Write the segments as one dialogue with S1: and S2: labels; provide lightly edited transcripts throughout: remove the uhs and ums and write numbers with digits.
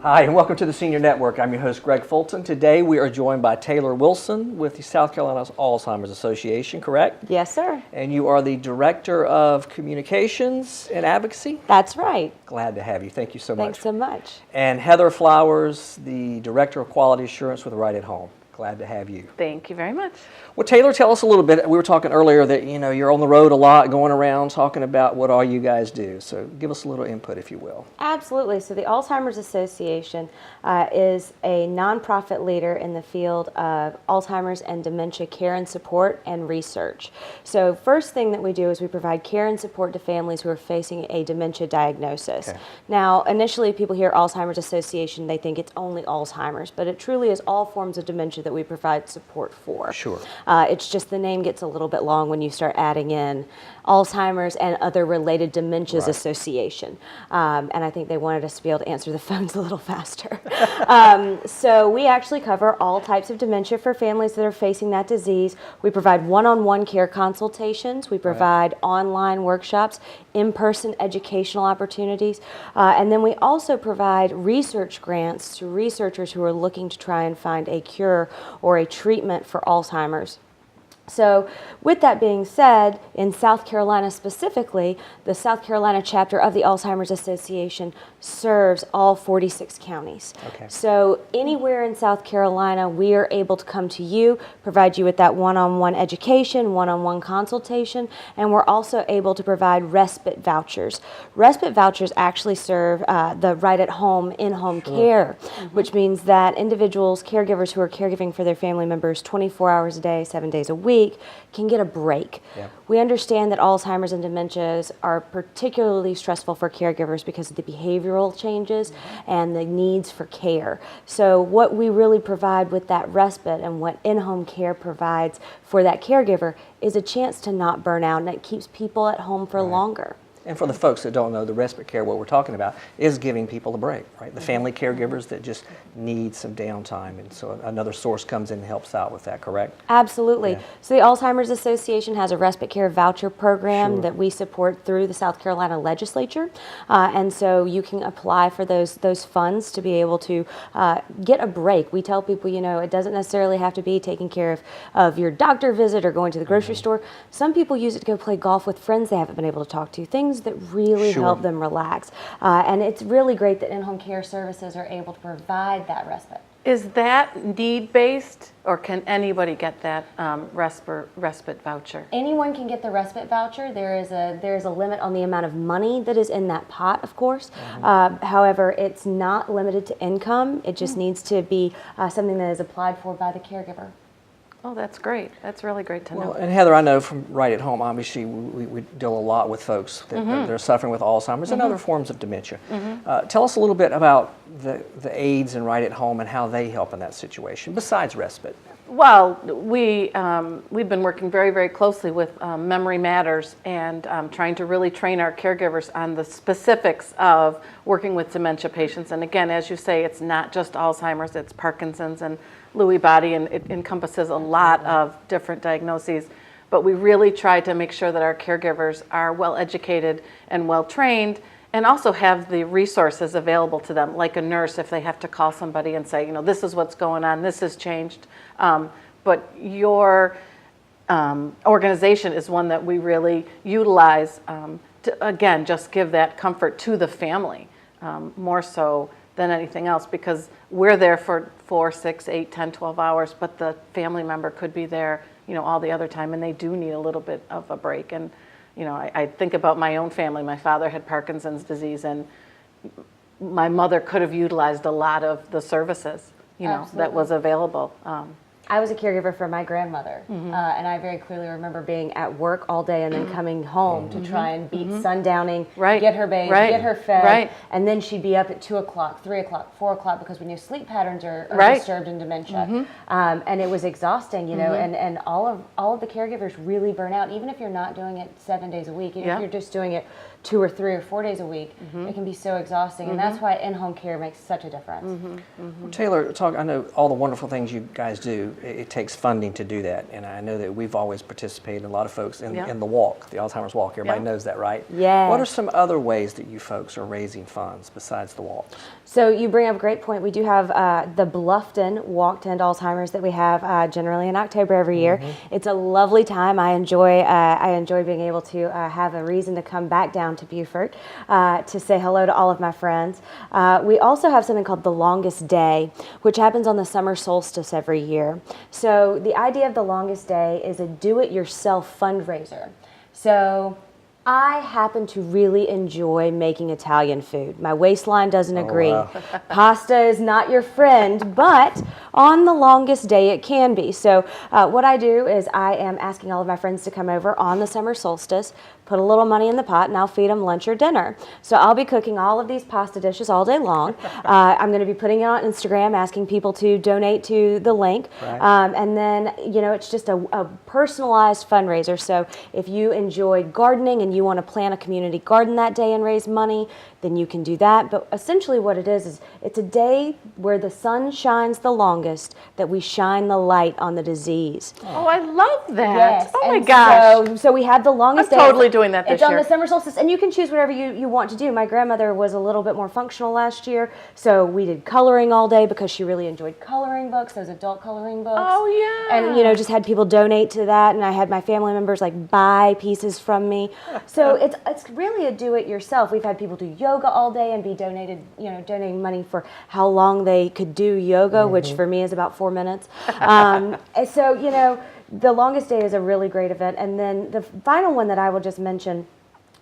S1: Hi, and welcome to the Senior Network. I'm your host, Greg Fulton. Today we are joined by Taylor Wilson with the South Carolina Alzheimer's Association, correct?
S2: Yes, sir.
S1: And you are the Director of Communications and Advocacy?
S2: That's right.
S1: Glad to have you. Thank you so much.
S2: Thanks so much.
S1: And Heather Flowers, the Director of Quality Assurance with Right at Home. Glad to have you.
S3: Thank you very much.
S1: Well, Taylor, tell us a little bit. We were talking earlier that, you're on the road a lot, going around, talking about what all you guys do. So give us a little input, if you will.
S2: Absolutely. So the Alzheimer's Association is a nonprofit leader in the field of Alzheimer's and dementia care and support and research. So first thing that we do is we provide care and support to families who are facing a dementia diagnosis.
S1: Okay.
S2: Now, initially people hear Alzheimer's Association, they think it's only Alzheimer's, but it truly is all forms of dementia that we provide support for.
S1: Sure.
S2: It's just the name gets a little bit long when you start adding in Alzheimer's and other related dementias association. And I think they wanted us to be able to answer the phones a little faster. So we actually cover all types of dementia for families that are facing that disease. We provide one-on-one care consultations. We provide online workshops, in-person educational opportunities. And then we also provide research grants to researchers who are looking to try and find a cure or a treatment for Alzheimer's. So with that being said, in South Carolina specifically, the South Carolina chapter of the Alzheimer's Association serves all 46 counties.
S1: Okay.
S2: So anywhere in South Carolina, we are able to come to you, provide you with that one-on-one education, one-on-one consultation, and we're also able to provide respite vouchers. Respite vouchers actually serve the right-at-home, in-home care, which means that individuals, caregivers who are caregiving for their family members 24 hours a day, 7 days a week, can get a break.
S1: Yeah.
S2: We understand that Alzheimer's and dementias are particularly stressful for caregivers because of the behavioral changes and the needs for care. So what we really provide with that respite and what in-home care provides for that caregiver is a chance to not burn out, and it keeps people at home for longer.
S1: And for the folks that don't know, the respite care, what we're talking about, is giving people a break, right? The family caregivers that just need some downtime, and so another source comes in and helps out with that, correct?
S2: Absolutely.
S1: Yeah.
S2: So the Alzheimer's Association has a respite care voucher program that we support through the South Carolina legislature, and so you can apply for those funds to be able to get a break. We tell people, it doesn't necessarily have to be taking care of your doctor visit or going to the grocery store. Some people use it to go play golf with friends they haven't been able to talk to. Things that really help them relax. And it's really great that in-home care services are able to provide that respite.
S3: Is that need-based, or can anybody get that respite voucher?
S2: Anyone can get the respite voucher. There is a limit on the amount of money that is in that pot, of course. However, it's not limited to income. It just needs to be something that is applied for by the caregiver.
S3: Oh, that's great. That's really great to know.
S1: And Heather, I know from Right at Home, obviously we deal a lot with folks that they're suffering with Alzheimer's and other forms of dementia. Tell us a little bit about the aides in Right at Home and how they help in that situation, besides respite.
S3: Well, we've been working very, very closely with Memory Matters and trying to really train our caregivers on the specifics of working with dementia patients. And again, as you say, it's not just Alzheimer's, it's Parkinson's and Lewy body, and it encompasses a lot of different diagnoses. But we really try to make sure that our caregivers are well educated and well trained, and also have the resources available to them, like a nurse if they have to call somebody and say, this is what's going on, this has changed. But your organization is one that we really utilize to, again, just give that comfort to the family, more so than anything else, because we're there for 4, 6, 8, 10, 12 hours, but the family member could be there, all the other time, and they do need a little bit of a break. And I think about my own family. My father had Parkinson's disease, and my mother could have utilized a lot of the services, that was available.
S2: I was a caregiver for my grandmother, and I very clearly remember being at work all day and then coming home to try and beat sundowning, get her bathed, get her fed, and then she'd be up at 2 o'clock, 3 o'clock, 4 o'clock, because when your sleep patterns are disturbed in dementia, and it was exhausting, and all of the caregivers really burn out, even if you're not doing it 7 days a week, even if you're just doing it 2 or 3 or 4 days a week, it can be so exhausting, and that's why in-home care makes such a difference.
S1: Well, Taylor, I know all the wonderful things you guys do. it takes funding to do that, and I know that we've always participated, a lot of folks, in the walk, the Alzheimer's Walk. Everybody knows that, right?
S2: Yeah.
S1: What are some other ways that you folks are raising funds besides the walk?
S2: So you bring up a great point. We do have the Bluffton Walk to End Alzheimer's that we have generally in October every year. It's a lovely time. I enjoy being able to have a reason to come back down to Beaufort to say hello to all of my friends. We also have something called the Longest Day, which happens on the summer solstice every year. So the idea of the Longest Day is a do-it-yourself fundraiser. So I happen to really enjoy making Italian food. My waistline doesn't agree.
S1: Wow.
S2: Pasta is not your friend, but on the longest day it can be. So what I do is I am asking all of my friends to come over on the summer solstice, put a little money in the pot, and I'll feed them lunch or dinner. So I'll be cooking all of these pasta dishes all day long. I'm going to be putting it on Instagram, asking people to donate to the link.
S1: Right.
S2: And then, it's just a personalized fundraiser. So if you enjoy gardening and you want to plant a community garden that day and raise money, then you can do that. But essentially what it is it's a day where the sun shines the longest, that we shine the light on the disease.
S3: Oh, I love that.
S2: Yes.
S3: Oh my
S2: And
S3: gosh.
S2: So we have the longest
S3: I'm
S2: day.
S3: totally doing that this
S2: It's on
S3: year.
S2: the summer solstice, and you can choose whatever you want to do. My grandmother was a little bit more functional last year, so we did coloring all day because she really enjoyed coloring books, those adult coloring books.
S3: Oh, yeah.
S2: And just had people donate to that, and I had my family members buy pieces from me. So it's really a do-it-yourself. We've had people do yoga all day and be donating money for how long they could do yoga, which for me is about 4 minutes. And so, the Longest Day is a really great event. And then the final one that I will just mention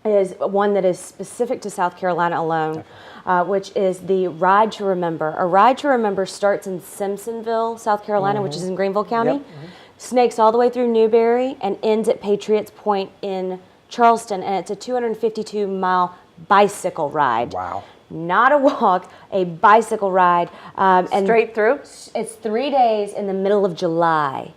S2: is one that is specific to South Carolina alone, which is the Ride to Remember. A Ride to Remember starts in Simpsonville, South Carolina, which is in Greenville County, snakes all the way through Newberry, and ends at Patriots Point in Charleston. And it's a 252-mile bicycle ride.
S1: Wow.
S2: Not a walk, a bicycle ride. And
S3: Straight through?
S2: it's 3 days in the middle of July.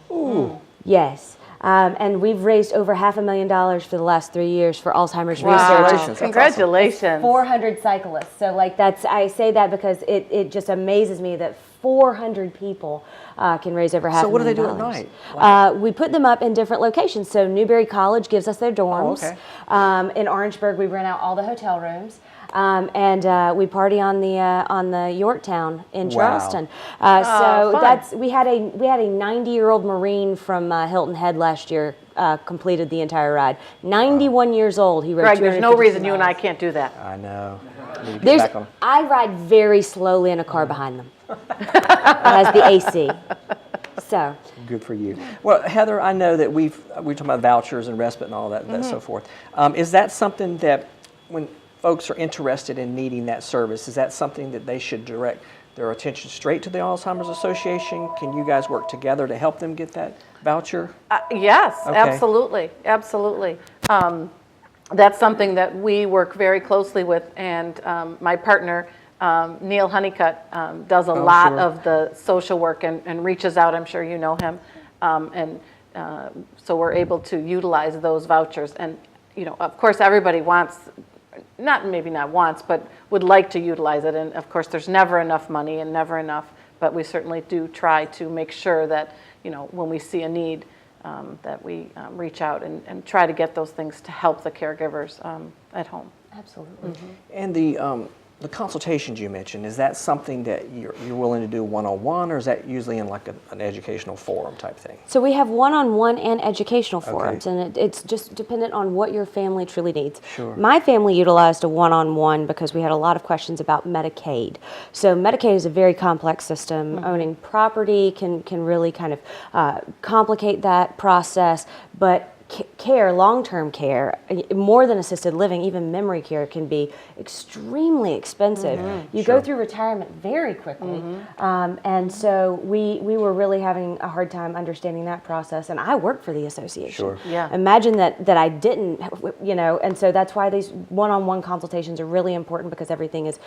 S1: Ooh.
S2: Yes. And we've raised over $500,000 for the last 3 years for Alzheimer's
S3: Wow.
S2: research.
S1: Congratulations.
S3: Congratulations.
S2: 400 cyclists. So I say that because it just amazes me that 400 people can raise over $500,000.
S1: So what do they do at night?
S2: We put them up in different locations. So Newberry College gives us their dorms.
S1: Oh, okay.
S2: In Orangeburg, we rent out all the hotel rooms. And we party on the Yorktown in Charleston.
S3: Fun.
S2: We had a 90-year-old Marine from Hilton Head last year completed the entire ride. 91 years old. He rode.
S3: Greg, there's no
S2: 250
S3: reason you and I
S2: miles.
S3: can't do that.
S1: I know. Need to get back on.
S2: I ride very slowly in a car behind them. It has the AC. So.
S1: Good for you. Well, Heather, I know that we're talking about vouchers and respite and all that, that so forth. Is that something that when folks are interested in needing that service, is that something that they should direct their attention straight to the Alzheimer's Association? Can you guys work together to help them get that voucher?
S3: Yes,
S1: Okay.
S3: absolutely, absolutely. That's something that we work very closely with, and my partner, Neil Honeycutt, does a lot
S1: sure.
S3: of the social work and reaches out. I'm sure you know him, so we're able to utilize those vouchers. And of course, everybody wants. Maybe not wants, but would like to utilize it. And of course, there's never enough money and never enough, but we certainly do try to make sure that, when we see a need, that we reach out and try to get those things to help the caregivers at home.
S2: Absolutely.
S1: And the consultations you mentioned, is that something that you're willing to do one-on-one, or is that usually in an educational forum type thing?
S2: So we have one-on-one and educational forums, and it's just dependent on what your family truly needs.
S1: Sure.
S2: My family utilized a one-on-one because we had a lot of questions about Medicaid. So Medicaid is a very complex system. Owning property can really kind of complicate that process, but care, long-term care, more than assisted living, even memory care can be extremely expensive. You go through retirement very quickly. And so we were really having a hard time understanding that process. And I work for the association.
S1: Sure.
S3: Yeah.
S2: Imagine that I didn't, and so that's why these one-on-one consultations are really important, because everything is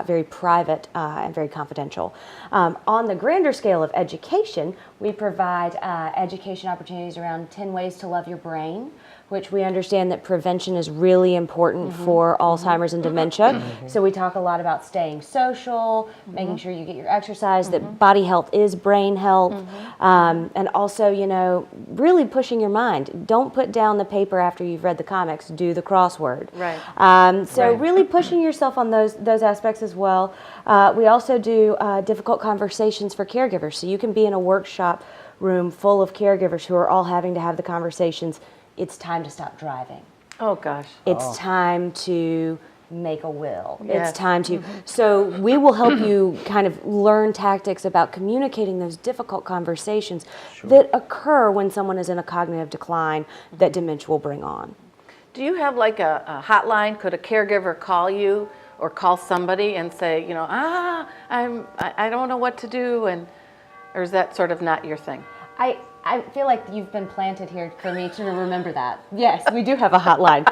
S2: very private and very confidential. On the grander scale of education, we provide education opportunities around 10 ways to love your brain, which we understand that prevention is really important for Alzheimer's and dementia. So we talk a lot about staying social, making sure you get your exercise, that body health is brain health, and also, you know, really pushing your mind. Don't put down the paper after you've read the comics, do the crossword.
S3: Right.
S2: So really pushing yourself on those aspects as well. We also do difficult conversations for caregivers. So you can be in a workshop room full of caregivers who are all having to have the conversations. It's time to stop driving.
S3: Oh, gosh.
S2: It's time to make a will.
S3: Yes.
S2: It's time to, so we will help you kind of learn tactics about communicating those difficult conversations that occur when someone is in a cognitive decline that dementia will bring on.
S3: Do you have like a hotline? Could a caregiver call you or call somebody and say, you know, I don't know what to do, or is that sort of not your thing?
S2: I feel like you've been planted here for me to remember that. Yes, we do have a hotline.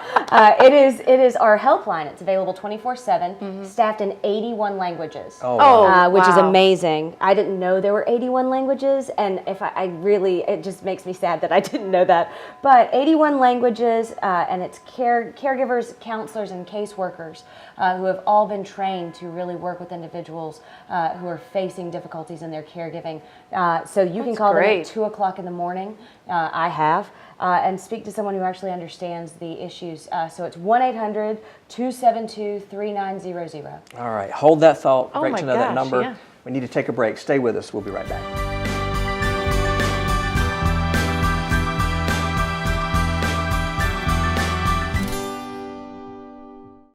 S2: It is our helpline. It's available 24/7, staffed in 81 languages.
S1: Oh, wow.
S2: Which is
S3: wow.
S2: amazing. I didn't know there were 81 languages, and if I really, it just makes me sad that I didn't know that. But 81 languages, and it's caregivers, counselors, and caseworkers who have all been trained to really work with individuals who are facing difficulties in their caregiving. So you can call them at 2 o'clock in the morning. I have. And speak to someone who actually understands the issues. So it's 1-800-272-3900.
S1: All right, hold that thought.
S3: Oh
S1: Great
S3: my
S1: to know that
S3: gosh,
S1: number.
S3: yeah.
S1: We need to take a break. Stay with us. We'll be right back.